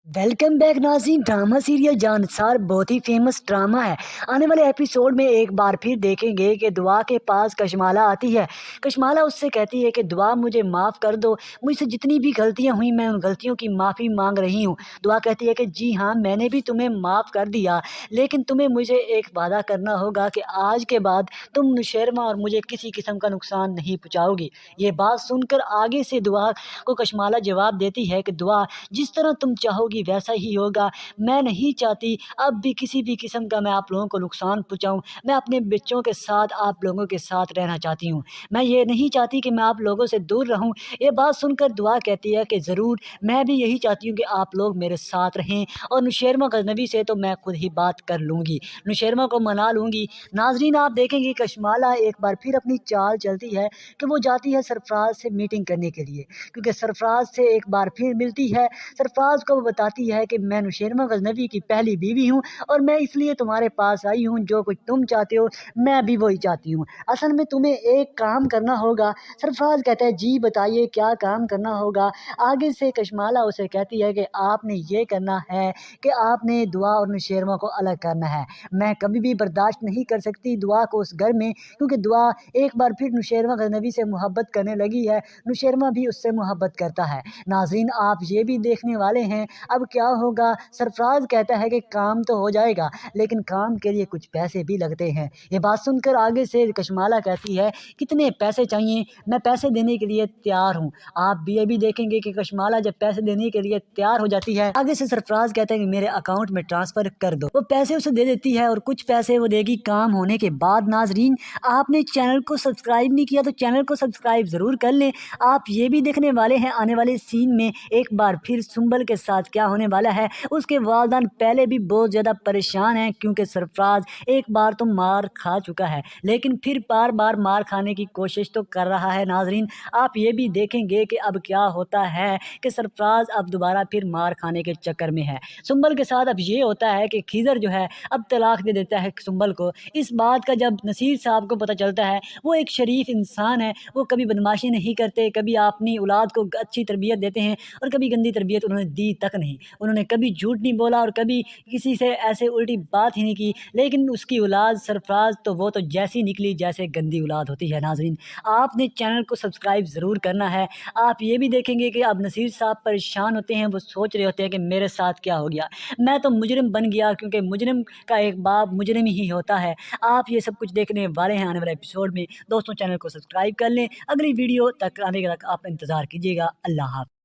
Welcome back नाज़रीन। Drama serial Jansar बहुत ही famous drama है। आने वाले एपिसोड में एक बार फिर देखेंगे कि दुआ के पास कशमाला आती है। कशमाला उससे कहती है कि दुआ मुझे माफ़ कर दो, मुझसे जितनी भी गलतियां हुई मैं उन गलतियों की माफ़ी मांग रही हूँ। दुआ कहती है कि जी हाँ, मैंने भी तुम्हें माफ़ कर दिया, लेकिन तुम्हें मुझे एक वादा करना होगा कि आज के बाद तुम नुशैरमा और मुझे किसी किस्म का नुकसान नहीं पहुँचाओगी। ये बात सुनकर आगे से दुआ को कशमाला जवाब देती है कि दुआ, जिस तरह तुम चाहोगी वैसा ही होगा। मैं नहीं चाहती अब भी किसी भी किस्म का मैं आप लोगों को नुकसान पहुंचाऊं। मैं अपने बच्चों के साथ आप लोगों के साथ रहना चाहती हूं। मैं ये नहीं चाहती कि मैं आप लोगों से दूर रहूं। ये बात सुनकर दुआ कहती है कि ज़रूर मैं भी यही चाहती हूँ कि आप लोग मेरे साथ रहें, और नुशैरमा गजनबी से तो मैं खुद ही बात कर लूँगी, नुशैरमा को मना लूँगी। नाजरीन, आप देखेंगे कशमाला एक बार फिर अपनी चाल चलती है कि वो जाती है सरफराज से मीटिंग करने के लिए, क्योंकि सरफराज से एक बार फिर मिलती है। सरफराज को वो बताती है कि मैं नुशैरमा गजनबी की पहली बीवी हूँ और मैं इसलिए तुम्हारे पास आई हूँ। जो कुछ तुम चाहते हो मैं भी वही चाहती हूँ। असल में तुम्हें एक काम करना होगा। सरफराज कहता है जी बताइए क्या काम करना होगा। आगे से कशमाला उसे कहती है कि आपने ये करना है कि आपने दुआ और नुशैरमा को अलग करना है। मैं कभी भी बर्दाश्त नहीं कर सकती दुआ को उस घर में, क्योंकि दुआ एक बार फिर नुशैरमा गजनबी से मोहब्बत करने लगी है। नुशैरमा भी उससे मोहब्बत करता है। नाज़रीन, आप ये भी देखने वाले हैं अब क्या होगा। सरफराज कहता है कि काम तो हो जाएगा, लेकिन काम के लिए कुछ पैसे भी लगते हैं। ये बात सुनकर आगे से कशमाला कहती है कितने पैसे चाहिए, मैं पैसे देने के लिए तैयार हूँ। आप भी ये भी देखेंगे कि कशमाला जब पैसे देने के लिए तैयार हो जाती है, आगे से सरफराज कहता है कि मेरे अकाउंट में ट्रांसफर कर दो। वो पैसे उसे दे देती है और कुछ पैसे वो देगी काम होने के बाद। नाजरीन, आपने चैनल को सब्सक्राइब नहीं किया तो चैनल को सब्सक्राइब जरूर कर लें। आप ये भी देखने वाले हैं आने वाले सीन में एक बार फिर सुंबल के साथ क्या होने वाला है। उसके वालिदैन पहले भी बहुत ज़्यादा परेशान हैं, क्योंकि सरफराज एक बार तो मार खा चुका है, लेकिन फिर बार बार मार खाने की कोशिश तो कर रहा है। नाजरीन, आप ये भी देखेंगे कि अब क्या होता है कि सरफराज अब दोबारा फिर मार खाने के चक्कर में है। सुंबल के साथ अब ये होता है कि खिज़र जो है अब तलाक दे देता है सुंबल को। इस बात का जब नसीर साहब को पता चलता है, वो एक शरीफ इंसान है, वो कभी बदमाशी नहीं करते, कभी अपनी औलाद को अच्छी तरबियत देते हैं और कभी गंदी तरबियत उन्होंने दी तक नहीं। उन्होंने कभी झूठ नहीं बोला और कभी किसी से ऐसे उल्टी बात ही नहीं की। लेकिन उसकी औलाद सरफराज तो वो तो जैसी निकली जैसे गंदी औलाद होती है। नाजरीन, आपने चैनल को सब्सक्राइब ज़रूर करना है। आप ये भी देखेंगे कि अब नसीर साहब परेशान होते हैं, वो सोच रहे होते हैं कि मेरे साथ क्या हो गया, मैं तो मुजरिम बन गया, क्योंकि मुजरिम का एक बाप मुजरिम ही होता है। आप ये सब कुछ देखने वाले हैं आने वाले एपिसोड में। दोस्तों, चैनल को सब्सक्राइब कर लें। अगली वीडियो तक आने तक आप इंतज़ार कीजिएगा। अल्लाह हाफ़िज़।